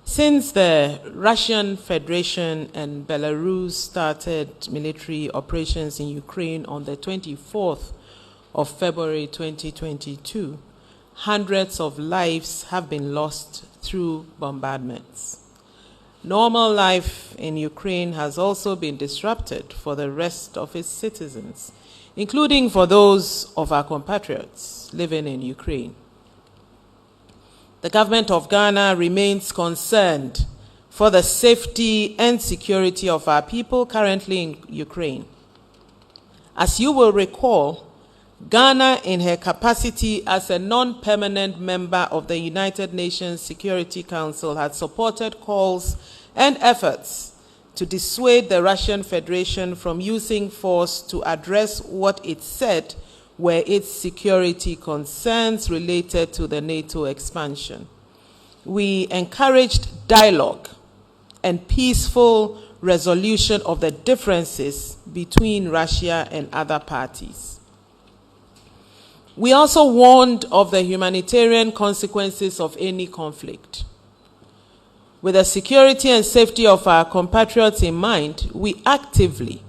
Since the Russian Federation and Belarus started military operations in Ukraine on the 24th of February 2022, hundreds of lives have been lost through bombardments. Normal life in Ukraine has also been disrupted for the rest of its citizens, including for those of our compatriots living in Ukraine. The government of Ghana remains concerned for the safety and security of our people currently in Ukraine. As you will recall, Ghana, in her capacity as a non-permanent member of the United Nations Security Council, had supported calls and efforts to dissuade the Russian Federation from using force to address what it said were its security concerns related to the NATO expansion. We encouraged dialogue and peaceful resolution of the differences between Russia and other parties. We also warned of the humanitarian consequences of any conflict. With the security and safety of our compatriots in mind, we actively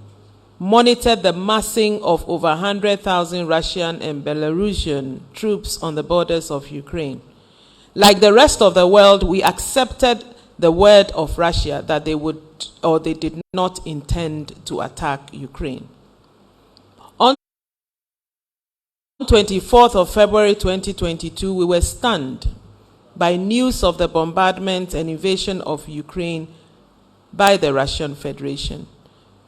monitored the massing of over 100,000 Russian and Belarusian troops on the borders of Ukraine. Like the rest of the world, we accepted the word of Russia that they would or they did not intend to attack Ukraine. On the 24th of February 2022, we were stunned by news of the bombardment and invasion of Ukraine by the Russian Federation.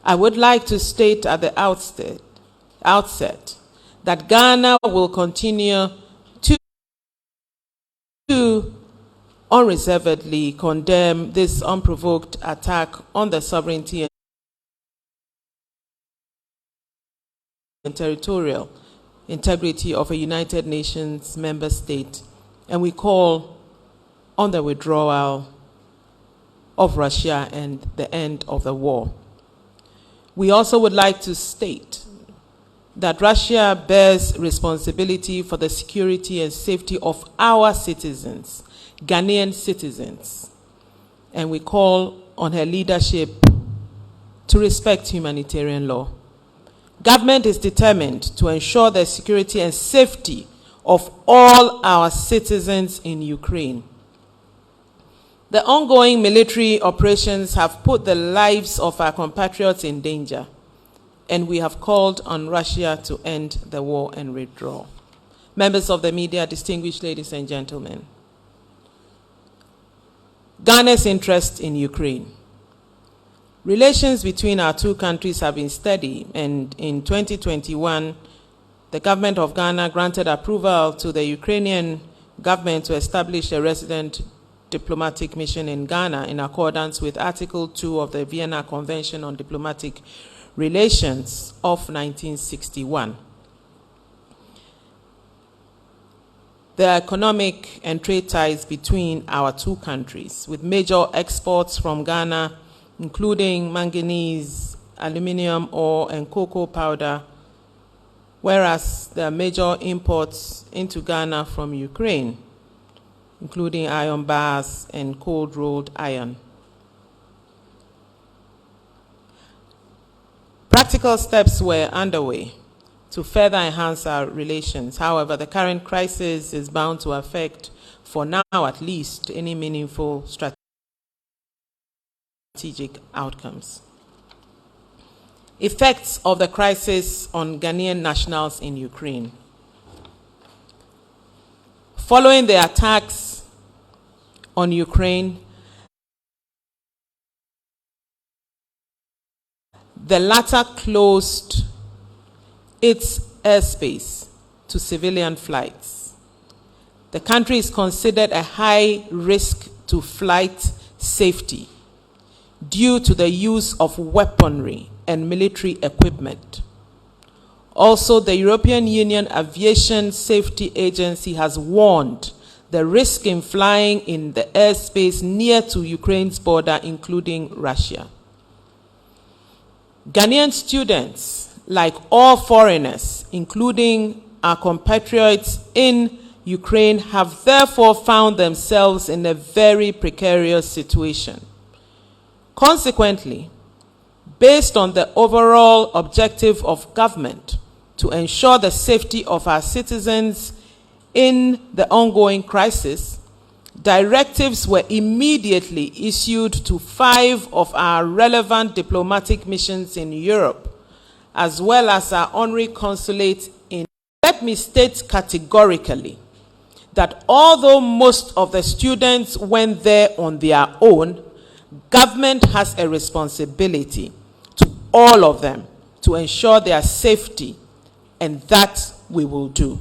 I would like to state at the outset that Ghana will continue to unreservedly condemn this unprovoked attack on the sovereignty and territorial integrity of a United Nations member state, and we call on the withdrawal of Russia and the end of the war. We also would like to state that Russia bears responsibility for the security and safety of our citizens, Ghanaian citizens, and we call on her leadership to respect humanitarian law. Government is determined to ensure the security and safety of all our citizens in Ukraine. The ongoing military operations have put the lives of our compatriots in danger, and we have called on Russia to end the war and withdraw. Members of the media, distinguished ladies and gentlemen, Ghana's interest in Ukraine. Relations between our two countries have been steady, and in 2021, the government of Ghana granted approval to the Ukrainian government to establish a resident diplomatic mission in Ghana in accordance with Article 2 of the Vienna Convention on Diplomatic Relations of 1961. The economic and trade ties between our two countries, with major exports from Ghana, including manganese, aluminium ore, and cocoa powder, whereas there are major imports into Ghana from Ukraine, including iron bars and cold-rolled iron. Practical steps were underway to further enhance our relations. However, the current crisis is bound to affect, for now at least, any meaningful strategic outcomes. Effects of the crisis on Ghanaian nationals in Ukraine. Following the attacks on Ukraine, the latter closed its airspace to civilian flights. The country is considered a high risk to flight safety due to the use of weaponry and military equipment. Also, the European Union Aviation Safety Agency has warned the risk in flying in the airspace near to Ukraine's border, including Russia. Ghanaian students, like all foreigners, including our compatriots in Ukraine have therefore found themselves in a very precarious situation. Consequently, based on the overall objective of government to ensure the safety of our citizens in the ongoing crisis, directives were immediately issued to 5 of our relevant diplomatic missions in Europe, as well as our honorary consulate in. Let me state categorically that although most of the students went there on their own, government has a responsibility to all of them to ensure their safety, and that we will do.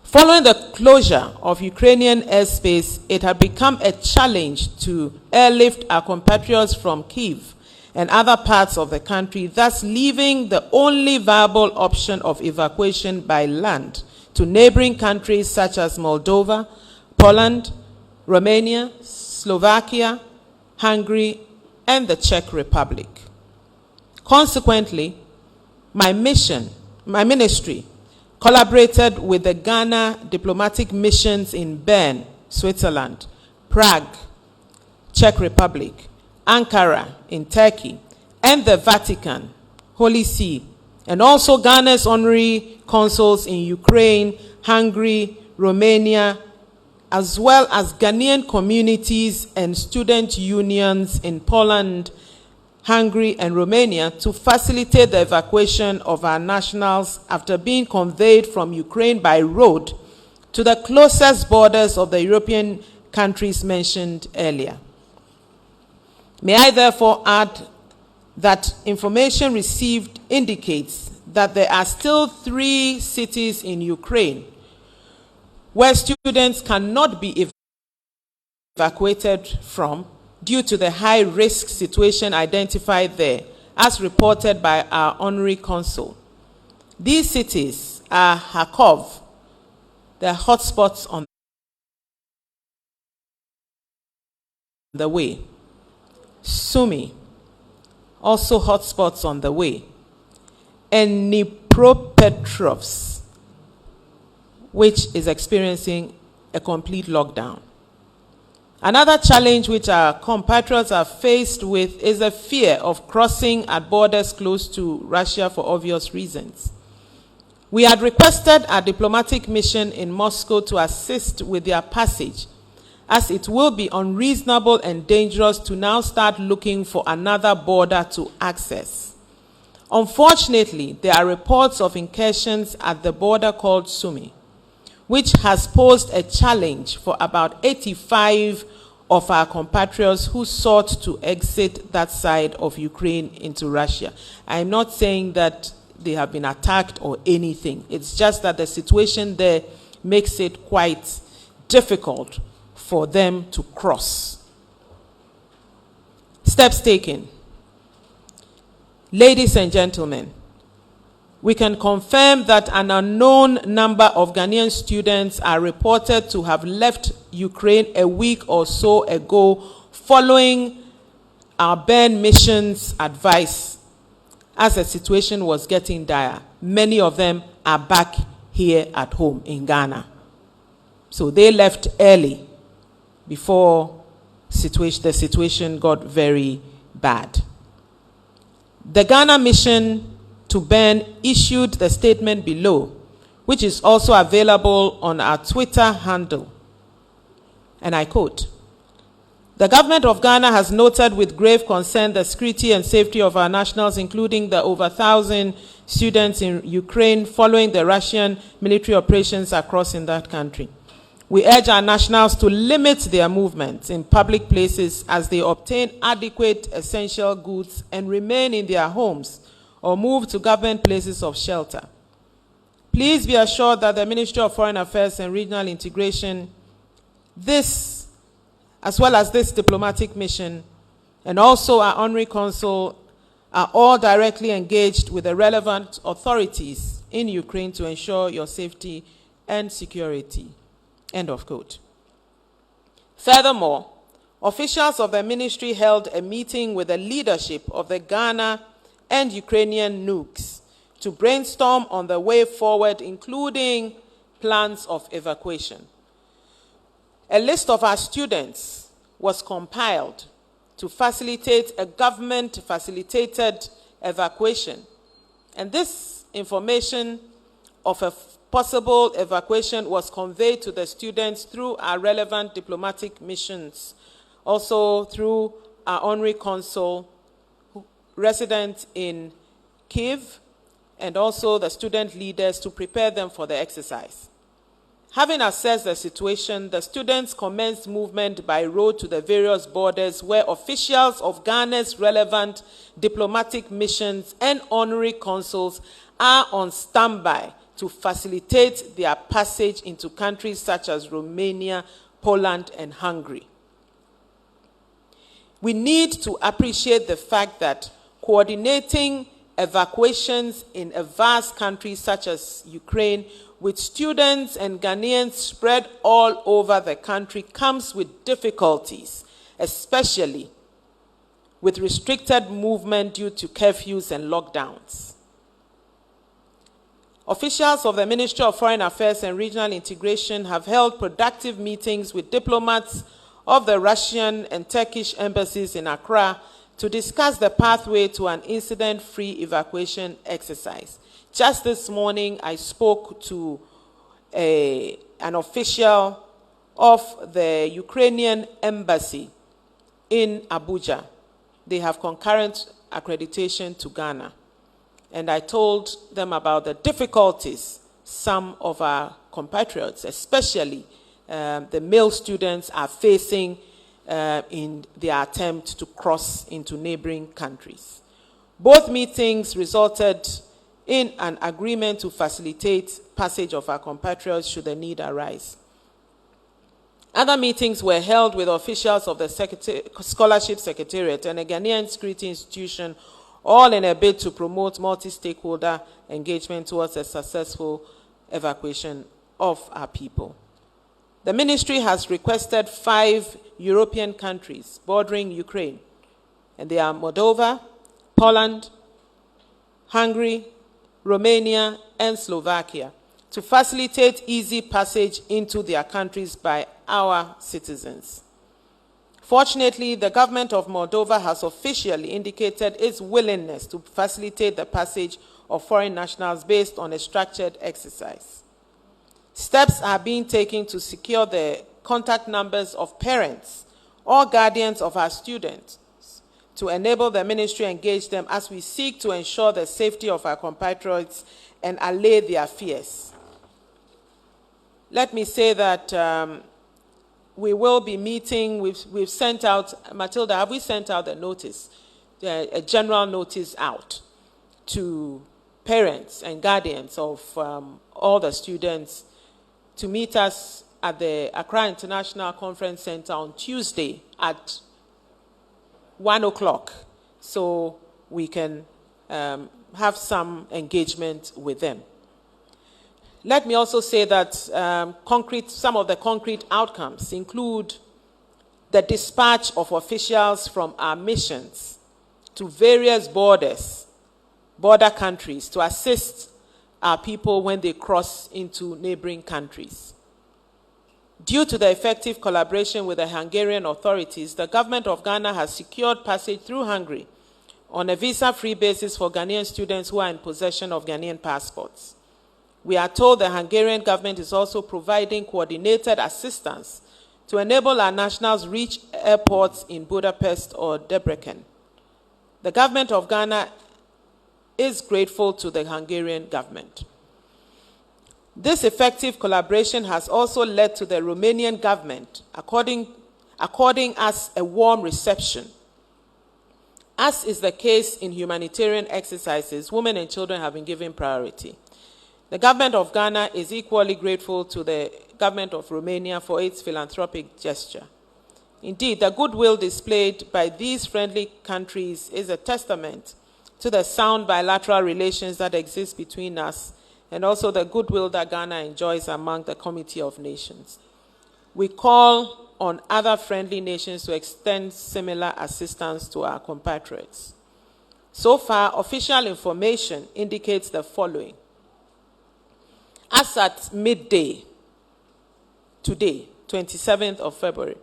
Following the closure of Ukrainian airspace, it had become a challenge to airlift our compatriots from Kyiv and other parts of the country, thus leaving the only viable option of evacuation by land to neighboring countries such as Moldova, Poland, Romania, Slovakia, Hungary, and the Czech Republic. Consequently, my ministry, collaborated with the Ghana diplomatic missions in Bern, Switzerland, Prague, Czech Republic, Ankara in Turkey, and the Vatican, Holy See, and also Ghana's honorary consuls in Ukraine, Hungary, Romania, as well as Ghanaian communities and student unions in Poland, Hungary, and Romania to facilitate the evacuation of our nationals after being conveyed from Ukraine by road to the closest borders of the European countries mentioned earlier. May I therefore add that information received indicates that there are still 3 cities in Ukraine where students cannot be evacuated from due to the high-risk situation identified there, as reported by our honorary consul. These cities are Kharkov, the hotspots on the way, Sumy, also hotspots on the way, and Dnipropetrovsk, which is experiencing a complete lockdown. Another challenge which our compatriots are faced with is the fear of crossing at borders close to Russia for obvious reasons. We had requested our diplomatic mission in Moscow to assist with their passage, as it will be unreasonable and dangerous to now start looking for another border to access. Unfortunately, there are reports of incursions at the border called Sumy, which has posed a challenge for about 85 of our compatriots who sought to exit that side of Ukraine into Russia. I'm not saying that they have been attacked or anything. It's just that the situation there makes it quite difficult for them to cross. Steps taken. Ladies and gentlemen, we can confirm that an unknown number of Ghanaian students are reported to have left Ukraine a week or so ago following our Bern mission's advice as the situation was getting dire. Many of them are back here at home in Ghana. So they left early before the situation got very bad. The Ghana mission to Bern issued the statement below, which is also available on our Twitter handle. And I quote, "The government of Ghana has noted with grave concern the security and safety of our nationals, including the over 1,000 students in Ukraine following the Russian military operations across in that country. We urge our nationals to limit their movements in public places as they obtain adequate essential goods and remain in their homes or move to government places of shelter. Please be assured that the Ministry of Foreign Affairs and Regional Integration, this, as well as this diplomatic mission, and also our honorary consul, are all directly engaged with the relevant authorities in Ukraine to ensure your safety and security." End of quote. Furthermore, officials of the ministry held a meeting with the leadership of the Ghana and Ukrainian nukes to brainstorm on the way forward, including plans of evacuation. A list of our students was compiled to facilitate a government-facilitated evacuation. And this information of a possible evacuation was conveyed to the students through our relevant diplomatic missions, also through our honorary consul resident in Kyiv, and also the student leaders to prepare them for the exercise. Having assessed the situation, the students commenced movement by road to the various borders where officials of Ghana's relevant diplomatic missions and honorary consuls are on standby to facilitate their passage into countries such as Romania, Poland, and Hungary. We need to appreciate the fact that coordinating evacuations in a vast country such as Ukraine with students and Ghanaians spread all over the country comes with difficulties, especially with restricted movement due to curfews and lockdowns. Officials of the Ministry of Foreign Affairs and Regional Integration have held productive meetings with diplomats of the Russian and Turkish embassies in Accra to discuss the pathway to an incident-free evacuation exercise. Just this morning, I spoke to an official of the Ukrainian embassy in Abuja. They have concurrent accreditation to Ghana. And I told them about the difficulties some of our compatriots, especially the male students, are facing in their attempt to cross into neighboring countries. Both meetings resulted in an agreement to facilitate passage of our compatriots should the need arise. Other meetings were held with officials of the Scholarship Secretariat and a Ghanaian security institution, all in a bid to promote multi-stakeholder engagement towards a successful evacuation of our people. The ministry has requested 5 European countries bordering Ukraine, and they are Moldova, Poland, Hungary, Romania, and Slovakia, to facilitate easy passage into their countries by our citizens. Fortunately, the government of Moldova has officially indicated its willingness to facilitate the passage of foreign nationals based on a structured exercise. Steps are being taken to secure the contact numbers of parents or guardians of our students to enable the ministry to engage them as we seek to ensure the safety of our compatriots and allay their fears. Let me say that we will be meeting, we've sent out, Matilda, have we sent out the notice, a general notice out to parents and guardians of all the students to meet us at the Accra International Conference Center on Tuesday at 1 o'clock, so we can have some engagement with them. Let me also say that some of the concrete outcomes include the dispatch of officials from our missions to various border countries to assist our people when they cross into neighboring countries. Due to the effective collaboration with the Hungarian authorities, the government of Ghana has secured passage through Hungary on a visa-free basis for Ghanaian students who are in possession of Ghanaian passports. We are told the Hungarian government is also providing coordinated assistance to enable our nationals reach airports in Budapest or Debrecen. The government of Ghana is grateful to the Hungarian government. This effective collaboration has also led to the Romanian government according us a warm reception. As is the case in humanitarian exercises, women and children have been given priority. The government of Ghana is equally grateful to the government of Romania for its philanthropic gesture. Indeed, the goodwill displayed by these friendly countries is a testament to the sound bilateral relations that exist between us and also the goodwill that Ghana enjoys among the Committee of Nations. We call on other friendly nations to extend similar assistance to our compatriots. So far, official information indicates the following. As at midday, today, 27th of February,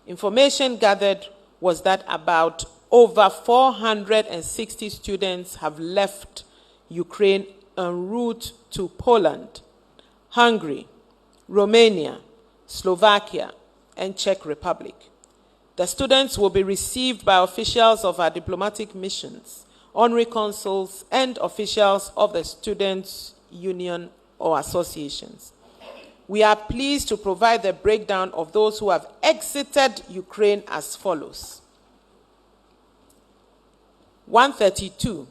information gathered was that about over 460 students have left Ukraine en route to Poland, Hungary, Romania, Slovakia, and Czech Republic. The students will be received by officials of our diplomatic missions, honorary consuls, and officials of the students' union or associations. We are pleased to provide the breakdown of those who have exited Ukraine as follows. 132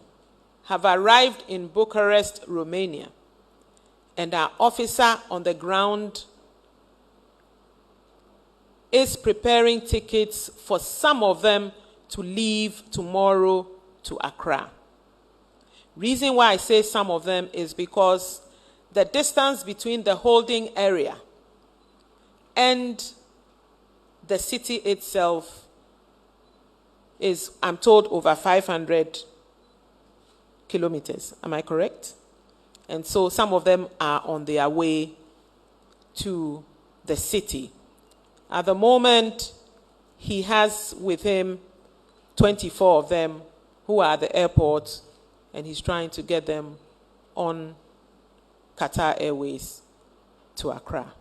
have arrived in Bucharest, Romania, and our officer on the ground is preparing tickets for some of them to leave tomorrow to Accra. Reason why I say some of them is because the distance between the holding area and the city itself is, I'm told, over 500 kilometers. Am I correct? And so some of them are on their way to the city. At the moment, he has with him 24 of them who are at the airport, and he's trying to get them on Qatar Airways to Accra.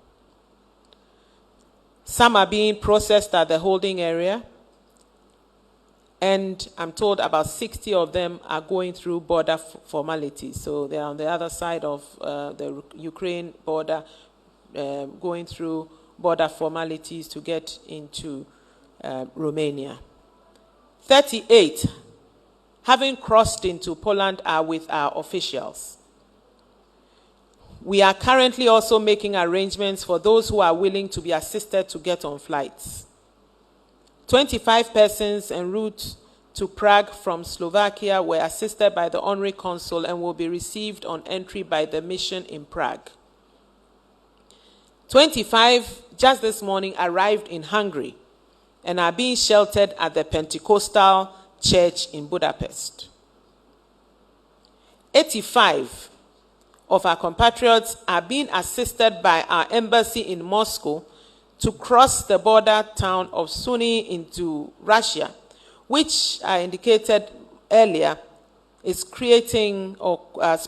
Some are being processed at the holding area, and I'm told about 60 of them are going through border formalities. So they're on the other side of the Ukraine border, going through border formalities to get into Romania. 38, having crossed into Poland, are with our officials. We are currently also making arrangements for those who are willing to be assisted to get on flights. 25 persons en route to Prague from Slovakia were assisted by the honorary consul and will be received on entry by the mission in Prague. 25 just this morning arrived in Hungary and are being sheltered at the Pentecostal Church in Budapest. 85 of our compatriots are being assisted by our embassy in Moscow to cross the border town of Sumy into Russia, which I indicated earlier is creating or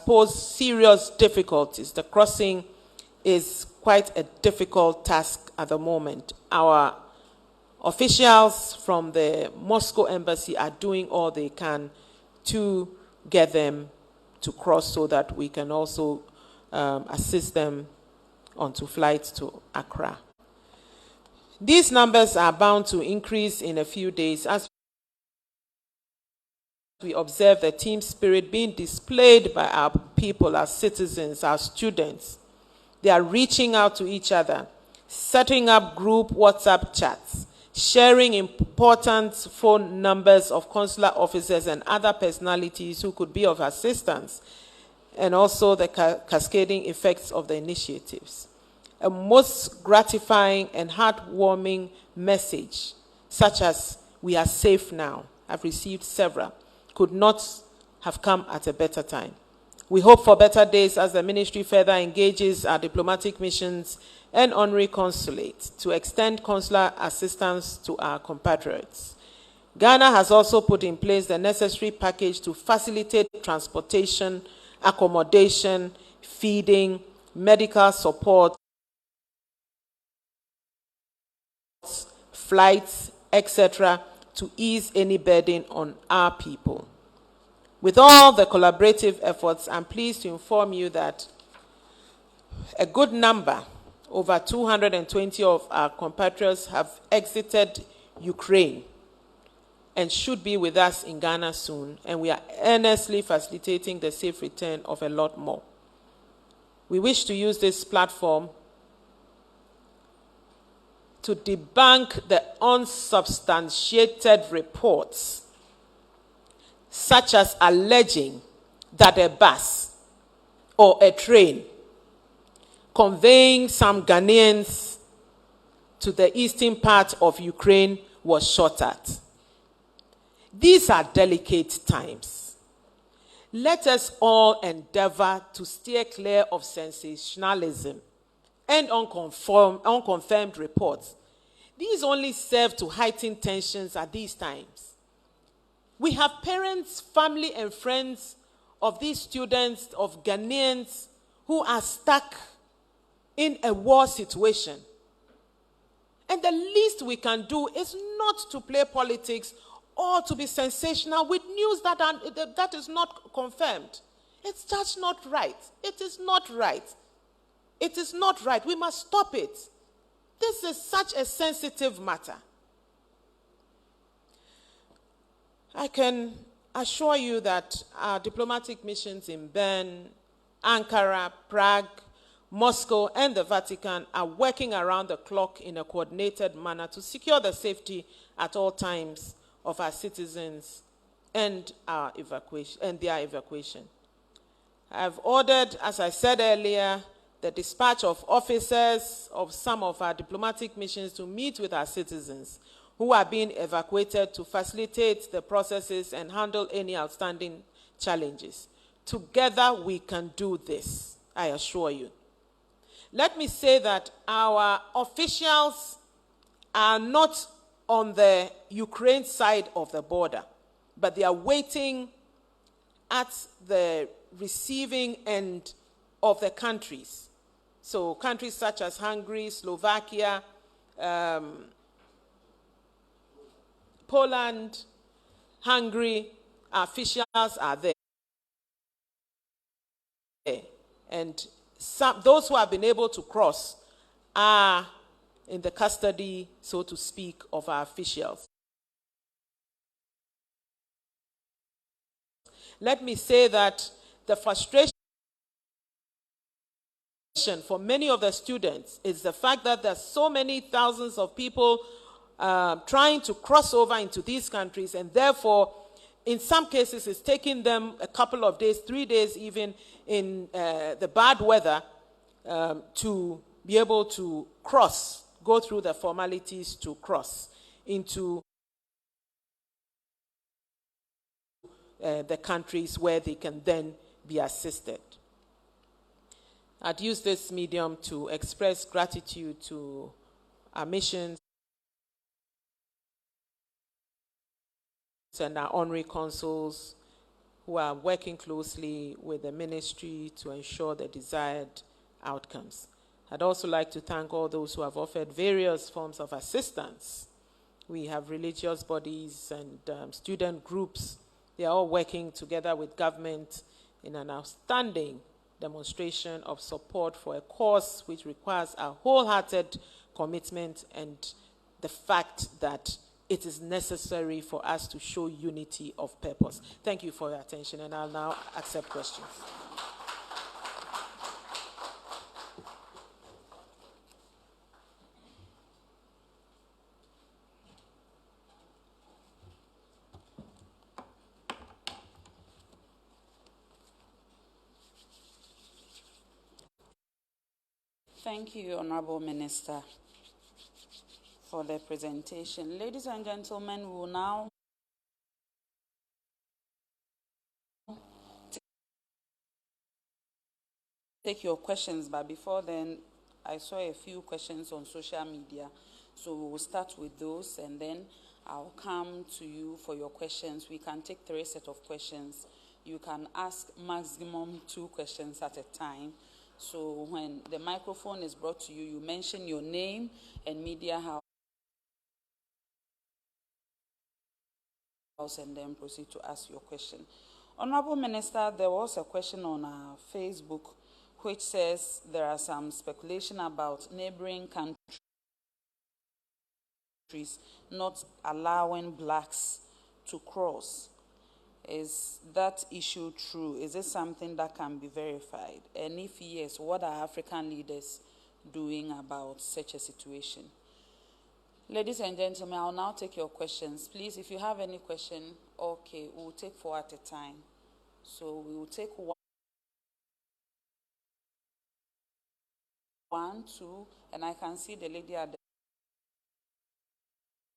pose serious difficulties. The crossing is quite a difficult task at the moment. Our officials from the Moscow embassy are doing all they can to get them to cross so that we can also assist them onto flights to Accra. These numbers are bound to increase in a few days as we observe the team spirit being displayed by our people, our citizens, our students. They are reaching out to each other, setting up group WhatsApp chats, sharing important phone numbers of consular officers and other personalities who could be of assistance, and also the cascading effects of the initiatives. A most gratifying and heartwarming message, such as "we are safe now," I've received several, could not have come at a better time. We hope for better days as the ministry further engages our diplomatic missions and honorary consulates to extend consular assistance to our compatriots. Ghana has also put in place the necessary package to facilitate transportation, accommodation, feeding, medical support, flights, etc., to ease any burden on our people. With all the collaborative efforts, I'm pleased to inform you that a good number, over 220 of our compatriots, have exited Ukraine and should be with us in Ghana soon, and we are earnestly facilitating the safe return of a lot more. We wish to use this platform to debunk the unsubstantiated reports, such as alleging that a bus or a train conveying some Ghanaians to the eastern part of Ukraine was shot at. These are delicate times. Let us all endeavor to steer clear of sensationalism and unconfirmed reports. These only serve to heighten tensions at these times. We have parents, family, and friends of these students, of Ghanaians, who are stuck in a war situation. And the least we can do is not to play politics or to be sensational with news that is not confirmed. It's just not right. It is not right. It is not right. We must stop it. This is such a sensitive matter. I can assure you that our diplomatic missions in Bern, Ankara, Prague, Moscow, and the Vatican are working around the clock in a coordinated manner to secure the safety at all times of our citizens and their evacuation. I've ordered, as I said earlier, the dispatch of officers of some of our diplomatic missions to meet with our citizens who are being evacuated to facilitate the processes and handle any outstanding challenges. Together we can do this, I assure you. Let me say that our officials are not on the Ukraine side of the border, but they are waiting at the receiving end of the countries. So countries such as Hungary, Slovakia, Poland, Hungary, our officials are there. And those who have been able to cross are in the custody, so to speak, of our officials. Let me say that the frustration for many of the students is the fact that there's so many thousands of people trying to cross over into these countries, and therefore, in some cases, it's taking them a couple of days, 3 days even, in the bad weather to be able to go through the formalities to cross into the countries where they can then be assisted. I'd use this medium to express gratitude to our missions and our honorary consuls who are working closely with the ministry to ensure the desired outcomes. I'd also like to thank all those who have offered various forms of assistance. We have religious bodies and student groups. They are all working together with government in an outstanding demonstration of support for a cause which requires a wholehearted commitment and the fact that it is necessary for us to show unity of purpose. Thank you for your attention, and I'll now accept questions. Thank you, Honorable Minister, for the presentation. Ladies and gentlemen, we will now take your questions, but before then, I saw a few questions on social media, so we will start with those, and then I'll come to you for your questions. We can take 3 sets of questions. You can ask maximum 2 questions at a time. So when the microphone is brought to you, you mention your name and media house, and then proceed to ask your question. Honorable Minister, there was a question on our Facebook which says there are some speculation about neighboring countries not allowing blacks to cross. Is that issue true? Is it something that can be verified? And if yes, what are African leaders doing about such a situation? Ladies and gentlemen, I'll now take your questions. Please, if you have any question, okay, we'll take 4 at a time. So we will take 1, 2, and I can see the lady at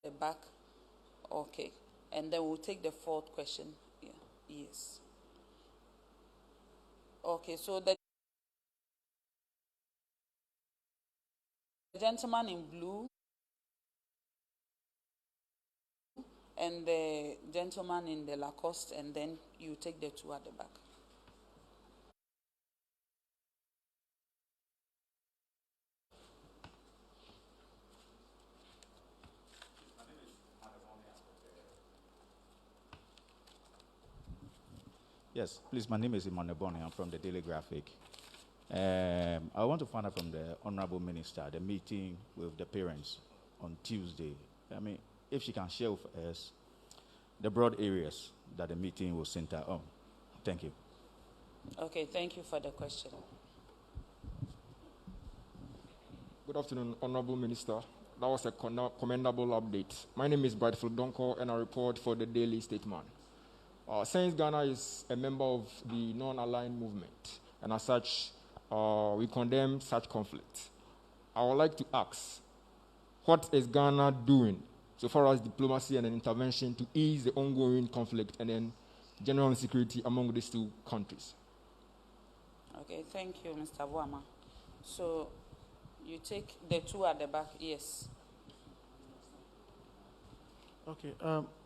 the back. Okay, and then we'll take the 4th question. Yeah. Yes. Okay, so the gentleman in blue and the gentleman in the Lacoste, and then you take the two at the back. Yes, please, my name is Emmanuel Bonnie. I'm from the Daily Graphic. I want to find out from the Honorable Minister, the meeting with the parents on Tuesday. I mean, if she can share with us the broad areas that the meeting will center on. Thank you. Okay, thank you for the question. Good afternoon, Honorable Minister. That was a commendable update. My name is Brightful Donko, and I report for the Daily Statesman. Since Ghana is a member of the non-aligned movement, and as such, we condemn such conflict, I would like to ask, what is Ghana doing so far as diplomacy and an intervention to ease the ongoing conflict and then general insecurity among these two countries? Okay, thank you, Mr. Boama. So you take the two at the back, yes. Okay,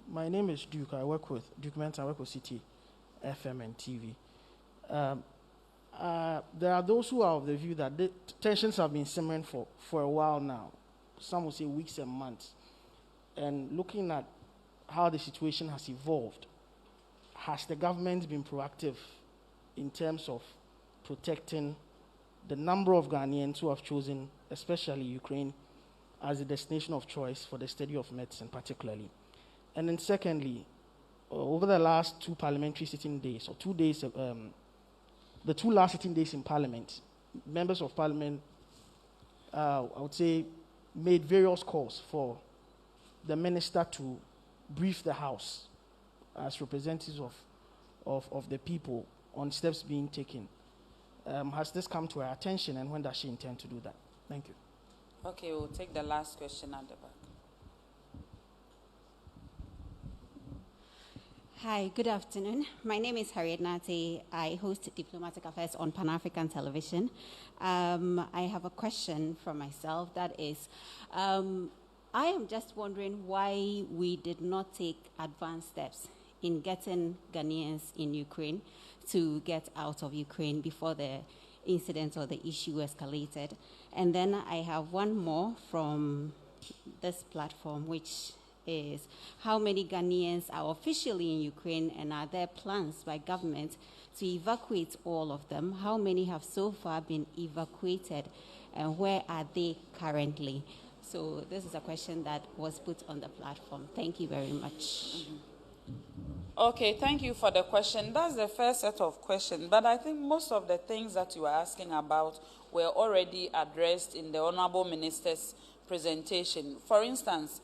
my name is Duke. I work with Duke Mentor. I work with City FM and TV. There are those who are of the view that the tensions have been simmering for a while now. Some will say weeks and months. And looking at how the situation has evolved, has the government been proactive in terms of protecting the number of Ghanaians who have chosen, especially Ukraine, as a destination of choice for the study of medicine, particularly? And then secondly, over the last two parliamentary sitting days, or 2 days, the two last sitting days in Parliament, members of Parliament, I would say, made various calls for the minister to brief the House as representatives of the people on steps being taken. Has this come to her attention, and when does she intend to do that? Thank you. Okay, we'll take the last question at the back. Hi, good afternoon. My name is Harriet Nate. I host Diplomatic Affairs on Pan-African Television. I have a question from myself. That is, I am just wondering why we did not take advanced steps in getting Ghanaians in Ukraine to get out of Ukraine before the incident or the issue escalated. And then I have one more from this platform, which is how many Ghanaians are officially in Ukraine, and are there plans by government to evacuate all of them? How many have so far been evacuated, and where are they currently? So this is a question that was put on the platform. Thank you very much. Okay, thank you for the question. That's the first set of questions, but I think most of the things that you are asking about were already addressed in the Honorable Minister's presentation. For instance,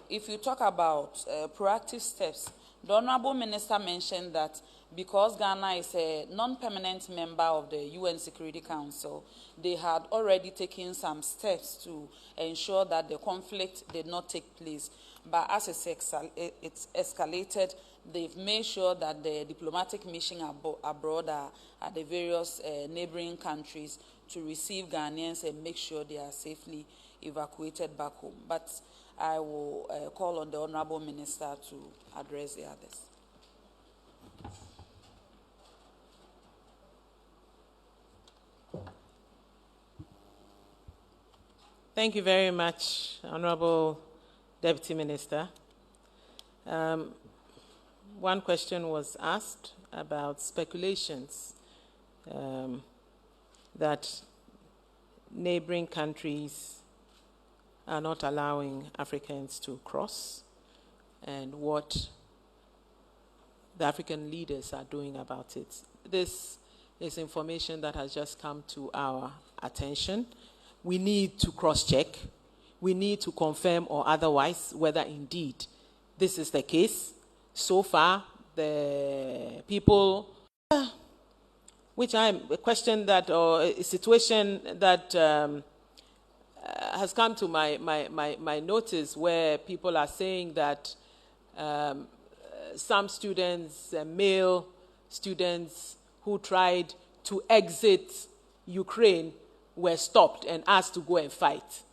if you talk about proactive steps, the Honorable Minister mentioned that because Ghana is a non-permanent member of the UN Security Council, they had already taken some steps to ensure that the conflict did not take place. But as it's escalated, they've made sure that the diplomatic mission abroad are at the various neighboring countries to receive Ghanaians and make sure they are safely evacuated back home. But I will call on the Honorable Minister to address the others. Thank you very much, Honorable Deputy Minister. One question was asked about speculations that neighboring countries are not allowing Africans to cross, and what the African leaders are doing about it. This is information that has just come to our attention. We need to cross-check. We need to confirm or otherwise whether indeed this is the case. So far, the people, which I question that, or a situation that has come to my notice, where people are saying that some students, male students who tried to exit Ukraine were stopped and asked to go and fight.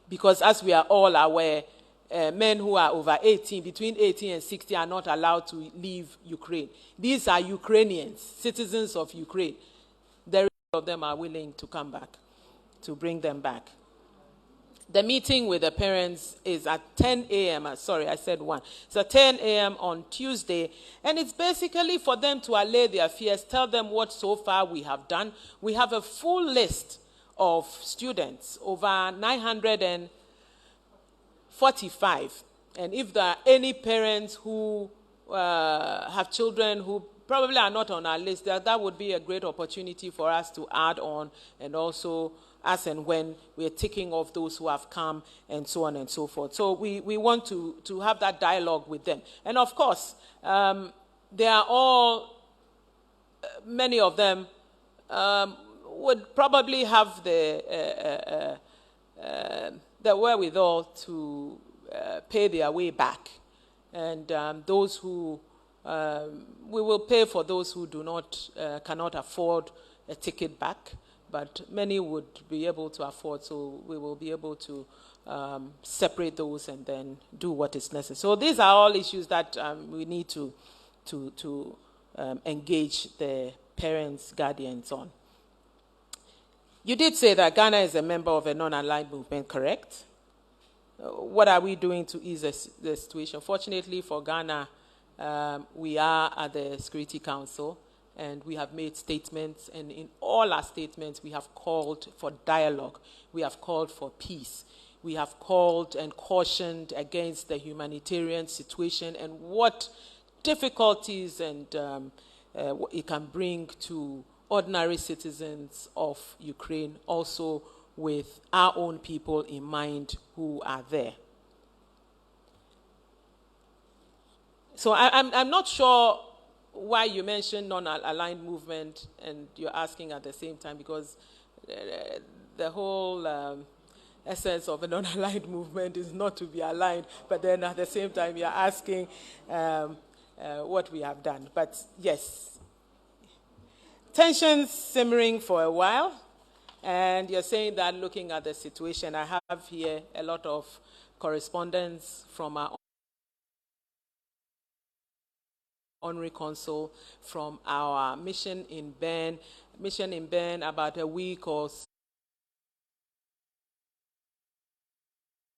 Because as we are all aware, men who are over 18, between 18 and 60, are not allowed to leave Ukraine. These are Ukrainians, citizens of Ukraine. The rest of them are willing to come back, to bring them back. The meeting with the parents is at 10 a.m. Sorry, I said 1. It's at 10 a.m. on Tuesday, and it's basically for them to allay their fears, tell them what so far we have done. We have a full list of students, over 945. And if there are any parents who have children who probably are not on our list, that would be a great opportunity for us to add on, and also as and when we're ticking off those who have come, and so on and so forth. So we want to have that dialogue with them. And of course, they are all, many of them would probably have the wherewithal to pay their way back. And those who, we will pay for those who do not, cannot afford a ticket back, but many would be able to afford, so we will be able to separate those and then do what is necessary. So these are all issues that we need to engage the parents, guardians on. You did say that Ghana is a member of a non-aligned movement, correct? What are we doing to ease the situation? Fortunately for Ghana, we are at the Security Council, and we have made statements, and in all our statements, we have called for dialogue. We have called for peace. We have called and cautioned against the humanitarian situation and what difficulties and it can bring to ordinary citizens of Ukraine, also with our own people in mind who are there. So I'm not sure why you mentioned non-aligned movement, and you're asking at the same time, because the whole essence of a non-aligned movement is not to be aligned, but then at the same time you're asking what we have done. But yes, tensions simmering for a while, and you're saying that looking at the situation, I have here a lot of correspondence from our Honorary Consul, from our mission in Bern about a week or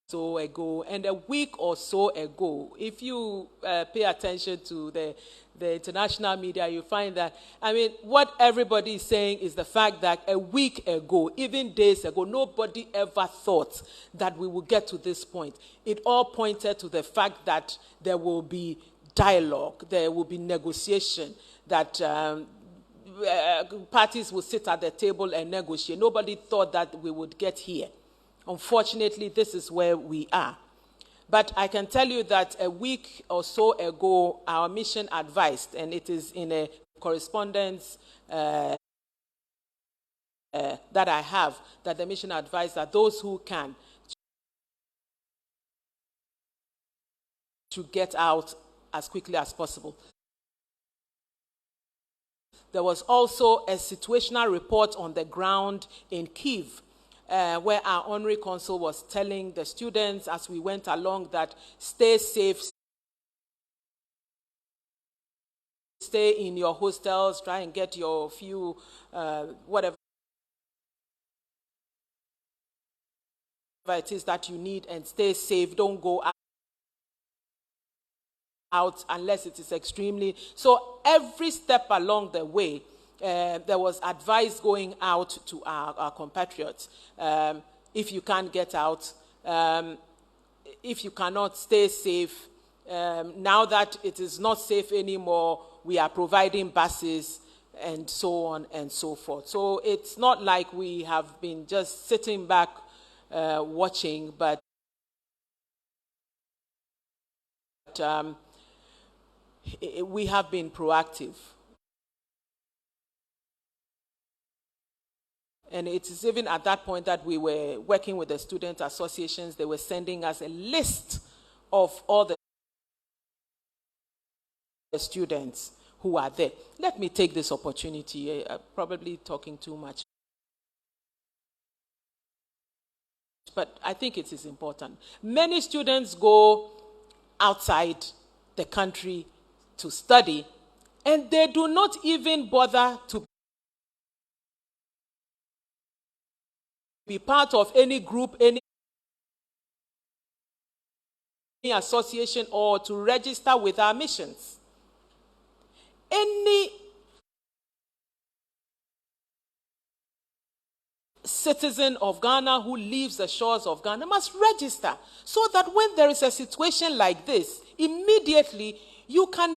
so ago, and a week or so ago, if you pay attention to the international media, you find that, I mean, what everybody is saying is the fact that a week ago, even days ago, nobody ever thought that we would get to this point. It all pointed to the fact that there will be dialogue, there will be negotiation, that parties will sit at the table and negotiate. Nobody thought that we would get here. Unfortunately, this is where we are. But I can tell you that a week or so ago, our mission advised, and it is in a correspondence that I have, that the mission advised that those who can to get out as quickly as possible. There was also a situational report on the ground in Kyiv, where our Honorary Consul was telling the students as we went along that stay safe, stay in your hostels, try and get your few, whatever it is that you need, and stay safe, don't go out unless it is extremely. So every step along the way, there was advice going out to our compatriots. If you can't get out, if you cannot stay safe, now that it is not safe anymore, we are providing buses and so on and so forth. So it's not like we have been just sitting back watching, but we have been proactive. And it is even at that point that we were working with the student associations. They were sending us a list of all the students who are there. Let me take this opportunity, probably talking too much, but I think it is important. Many students go outside the country to study, and they do not even bother to be part of any group, any association, or to register with our missions. Any citizen of Ghana who leaves the shores of Ghana must register, so that when there is a situation like this, immediately you can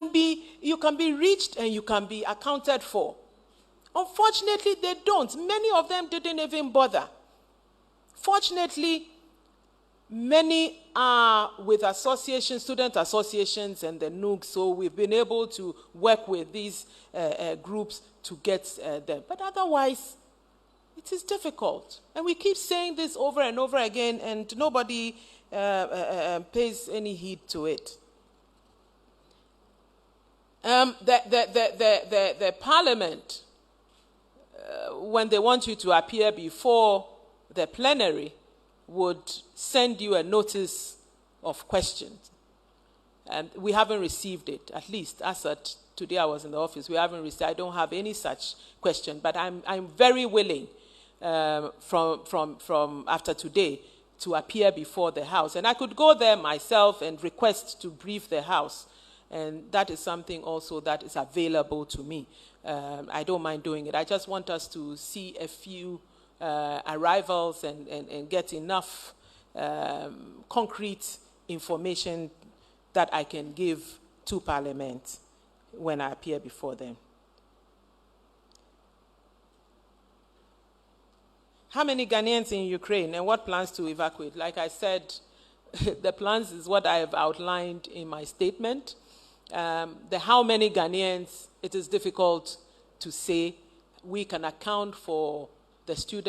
be reached and you can be accounted for. Unfortunately, they don't. Many of them didn't even bother. Fortunately, many are with associations, student associations and the NUG, so we've been able to work with these groups to get them. But otherwise, it is difficult. And we keep saying this over and over again, and nobody pays any heed to it. The parliament, when they want you to appear before the plenary, would send you a notice of questions. And we haven't received it, at least as at today I was in the office. We haven't received, I don't have any such question, but I'm very willing from after today to appear before the House. And I could go there myself and request to brief the House. And that is something also that is available to me. I don't mind doing it. I just want us to see a few arrivals and get enough concrete information that I can give to Parliament when I appear before them. How many Ghanaians in Ukraine, and what plans to evacuate? Like I said, the plans is what I have outlined in my statement. The how many Ghanaians, it is difficult to say. We can account for the students